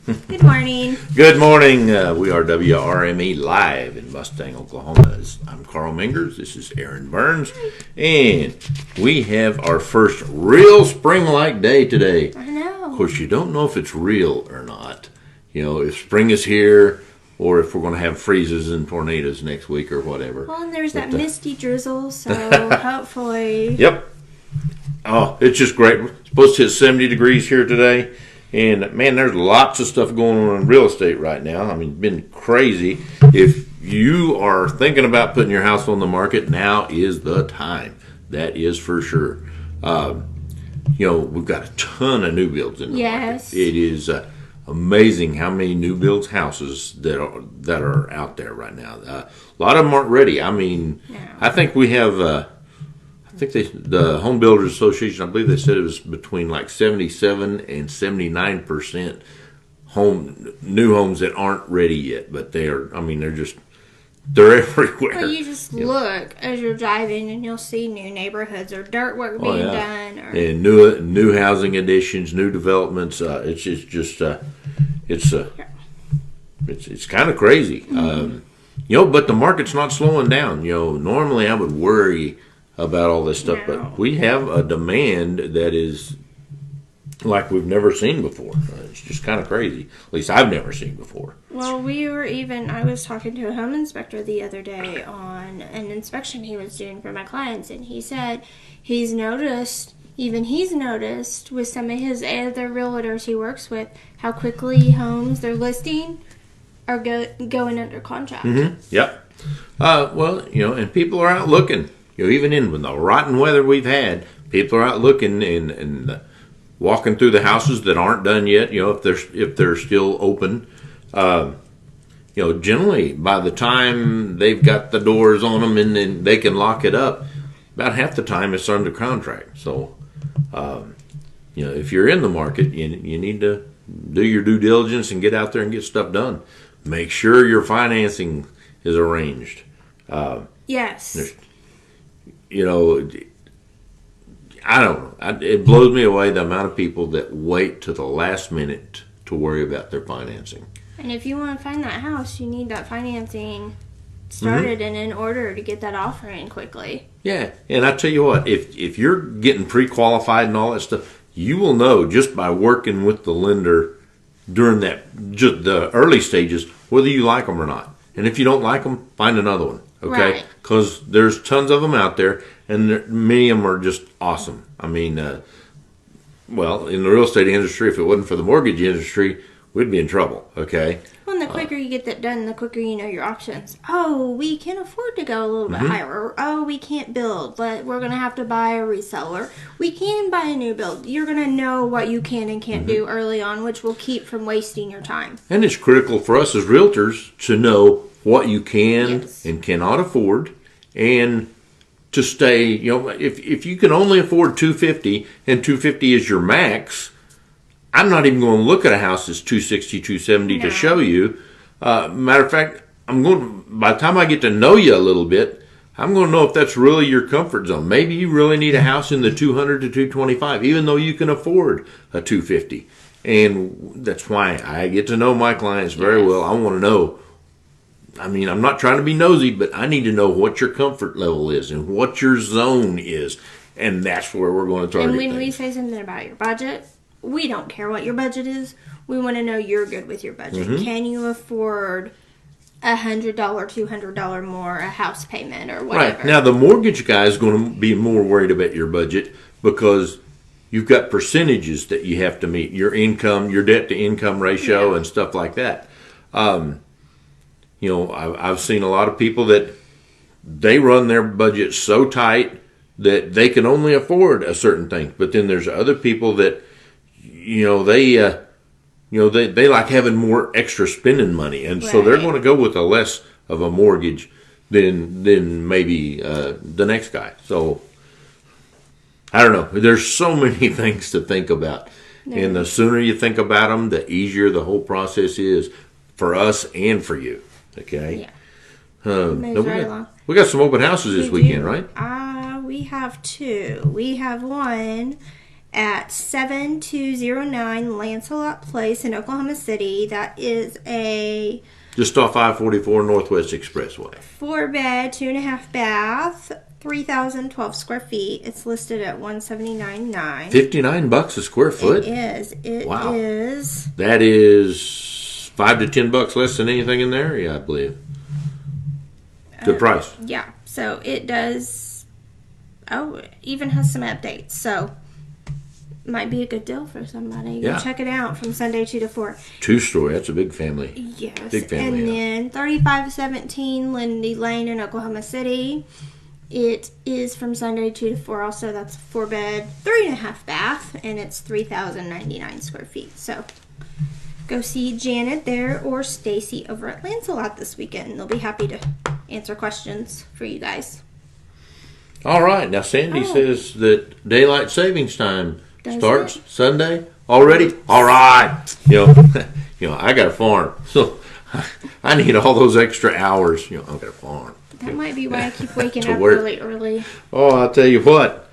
Good morning. Good morning. We are WRME live in Mustang, Oklahoma. I'm Carl Mingers. This is Aaron Burns. And we have our first real spring-like day today. I know. Of course, you don't know if it's real or not. You know, if spring is here or if we're going to have freezes and tornadoes next week or whatever. Well, and there's that misty drizzle, so hopefully. Yep. Oh, it's just great. We're supposed to hit 70 degrees here today. And, man, there's lots of stuff going on in real estate right now. I mean, it's been crazy. If you are thinking about putting your house on the market, now is the time. That is for sure. We've got a ton of new builds in the market. It is amazing how many new builds houses that are out there right now. A lot of them aren't ready. I mean, I think we have... the Home Builders Association, I believe they said it was between like 77 and 79% new homes that aren't ready yet, but they're everywhere. Well, you just look as you're driving and you'll see new neighborhoods or dirt work being done. And new housing additions, new developments. It's kind of crazy. Mm-hmm. But the market's not slowing down. Normally I would worry about all this stuff, but we have a demand that is like we've never seen before. It's just kind of crazy. At least I've never seen before. Well, I was talking to a home inspector the other day on an inspection he was doing for my clients, and he said he's noticed with some of his other realtors he works with how quickly homes they're listing are going under contract. Mm-hmm. Yep. And people are out looking. Even in the rotten weather we've had, people are out looking and walking through the houses that aren't done yet. If they're still open. Generally by the time they've got the doors on them and then they can lock it up, about half the time it's under contract. So, if you're in the market, you need to do your due diligence and get out there and get stuff done. Make sure your financing is arranged. Yes. I don't know. It blows me away the amount of people that wait to the last minute to worry about their financing. And if you want to find that house, you need that financing started and in order to get that offer in quickly. Yeah, and I tell you what, if you're getting pre-qualified and all that stuff, you will know just by working with the lender during just the early stages whether you like them or not. And if you don't like them, find another one. Okay, because there's tons of them out there, and many of them are just awesome. I mean, in the real estate industry, if it wasn't for the mortgage industry, we'd be in trouble. Okay. Well, and the quicker you get that done, the quicker you know your options. Oh, we can afford to go a little bit higher. Or, oh, we can't build, but we're going to have to buy a reseller. We can buy a new build. You're going to know what you can and can't do early on, which will keep from wasting your time. And it's critical for us as realtors to know what you can and cannot afford, and to stay, if you can only afford $250 and $250 is your max, I'm not even going to look at a house that's $260, $270 to show you. Matter of fact, by the time I get to know you a little bit, I'm going to know if that's really your comfort zone. Maybe you really need a house in the $200 to $225, even though you can afford a $250. And that's why I get to know my clients very well. I want to know. I mean, I'm not trying to be nosy, but I need to know what your comfort level is and what your zone is. And that's where we're going to target And when we say something about your budget, we don't care what your budget is. We want to know you're good with your budget. Mm-hmm. Can you afford $100, $200 more a house payment or whatever? Right. Now, the mortgage guy is going to be more worried about your budget because you've got percentages that you have to meet. Your income, your debt-to-income ratio and stuff like that. I've seen a lot of people that they run their budget so tight that they can only afford a certain thing. But then there's other people that, they like having more extra spending money, and so they're going to go with a less of a mortgage than maybe the next guy. So I don't know. There's so many things to think about, and the sooner you think about them, the easier the whole process is for us and for you. Okay. Yeah. We got some open houses this weekend, right? We have two. We have one at 7209 Lancelot Place in Oklahoma City. That is a just off I-44 Northwest Expressway. 4-bed, 2.5 bath, 3,012 square feet. It's listed at $179,900. $59 a square foot. It is. It Wow. is. That is $5 to $10 less than anything in the area, I believe. Good price. Yeah. So it does. Oh, it even has some updates. So might be a good deal for somebody. Yeah. Go check it out from Sunday 2 to 4. 2-story. That's a big family. Yes. Big family. And then 3517 Lindy Lane in Oklahoma City. It is from Sunday 2 to 4 also. That's a 4-bed, 3.5 bath, and it's 3,099 square feet. So go see Janet there or Stacy over at Lancelot this weekend. They'll be happy to answer questions for you guys. All right. Now, Sandy says that daylight savings time starts it? Sunday already. All right. I got a farm, so I need all those extra hours. I've got a farm. That might be why I keep waking up work. really early. Oh, I'll tell you what.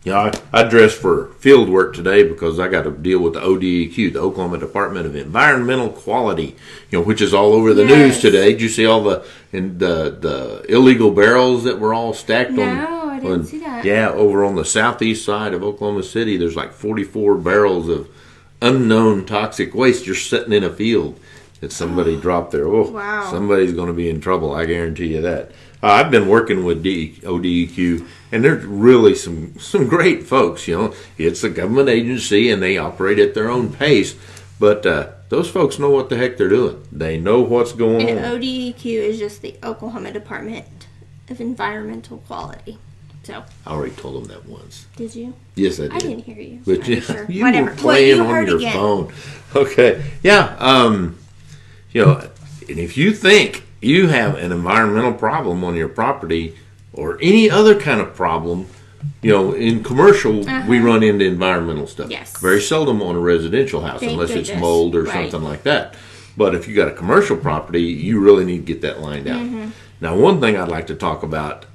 I dressed for field work today because I got to deal with the ODEQ, the Oklahoma Department of Environmental Quality, which is all over the news today. Did you see all the illegal barrels that were all stacked on? No, I didn't see that. Yeah, over on the southeast side of Oklahoma City, there's like 44 barrels of unknown toxic waste just sitting in a field that somebody dropped there. Oh, wow. Somebody's going to be in trouble, I guarantee you that. I've been working with ODEQ, and there's really some great folks. It's a government agency, and they operate at their own pace. But those folks know what the heck they're doing. They know what's going on. And ODEQ is just the Oklahoma Department of Environmental Quality. So I already told them that once. Did you? Yes, I did. I didn't hear you. But Sure. you Whatever. were playing you on heard your again. phone. Okay. Yeah. And if you think you have an environmental problem on your property or any other kind of problem, in commercial, we run into environmental stuff. Yes. Very seldom on a residential house, Thank unless it's goodness. mold or Right. something like that. But if you got a commercial property, you really need to get that lined out. Now, one thing I'd like to talk about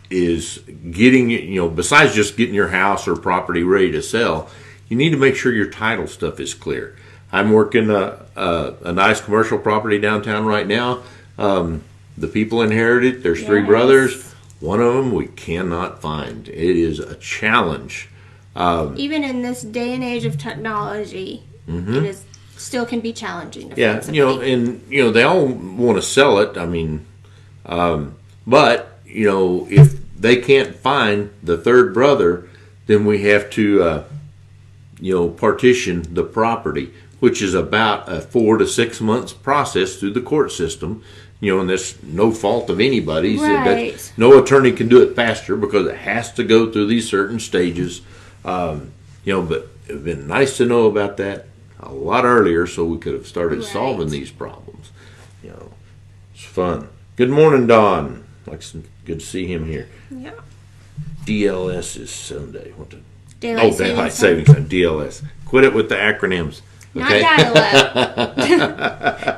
is getting, besides just getting your house or property ready to sell, you need to make sure your title stuff is clear. I'm working a nice commercial property downtown right now. The people inherited. There's 3 brothers. One of them we cannot find. It is a challenge. Even in this day and age of technology, it is still can be challenging to find somebody. and they all want to sell it. I mean, but if they can't find the 3rd brother, then we have to partition the property, which is about a 4 to 6 months process through the court system. And that's no fault of anybody's. Right. No attorney can do it faster because it has to go through these certain stages. But it'd been nice to know about that a lot earlier so we could have started solving these problems. It's fun. Good morning, Don. Good to see him here. Yeah. DLS is Sunday. Daylight savings time. DLS. Quit it with the acronyms. Okay? Not dial-up.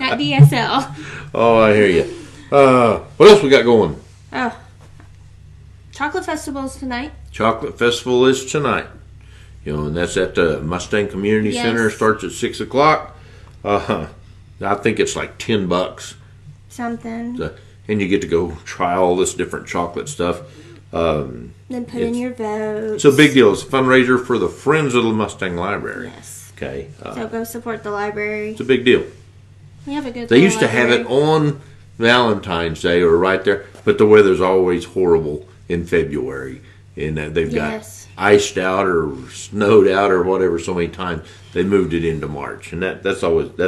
Not DSL. Oh, I hear you. What else we got going? Oh. Chocolate Festival's tonight. Chocolate Festival is tonight. And that's at the Mustang Community Center. Starts at 6 o'clock. I think it's like $10. Something. And you get to go try all this different chocolate stuff. Then put in your vote. It's a big deal. It's a fundraiser for the Friends of the Mustang Library. Yes. Okay. So go support the library. It's a big deal. We have a good. They used to have it on Valentine's Day or right there, but the weather's always horrible in February, and they've got iced out or snowed out or whatever so many times. They moved it into March, and that's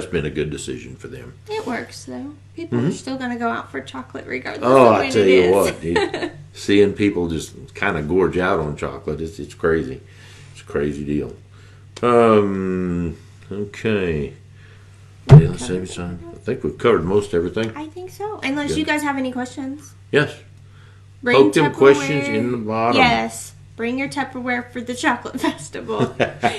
been a good decision for them. It works though. People are still going to go out for chocolate regardless. Oh, of when I tell it you is. what, dude, seeing people just kind of gorge out on chocolate, it's crazy. It's a crazy deal. Okay. Yeah, save time. I think we've covered most everything. I think so. Unless you guys have any questions. Yes. Bring Poke them Tupperware. questions in the bottom. Yes. Bring your Tupperware for the chocolate festival.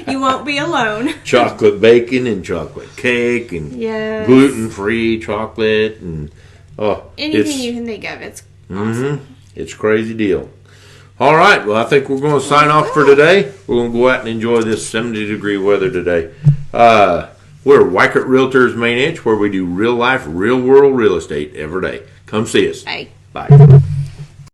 You won't be alone. Chocolate bacon and chocolate cake and gluten-free chocolate and anything you can think of. It's awesome. It's a crazy deal. All right. Well, I think we're going to sign off for today. We're going to go out and enjoy this 70-degree weather today. We're Weichert Realtors Main Edge, where we do real life, real world real estate every day. Come see us. Bye. Bye.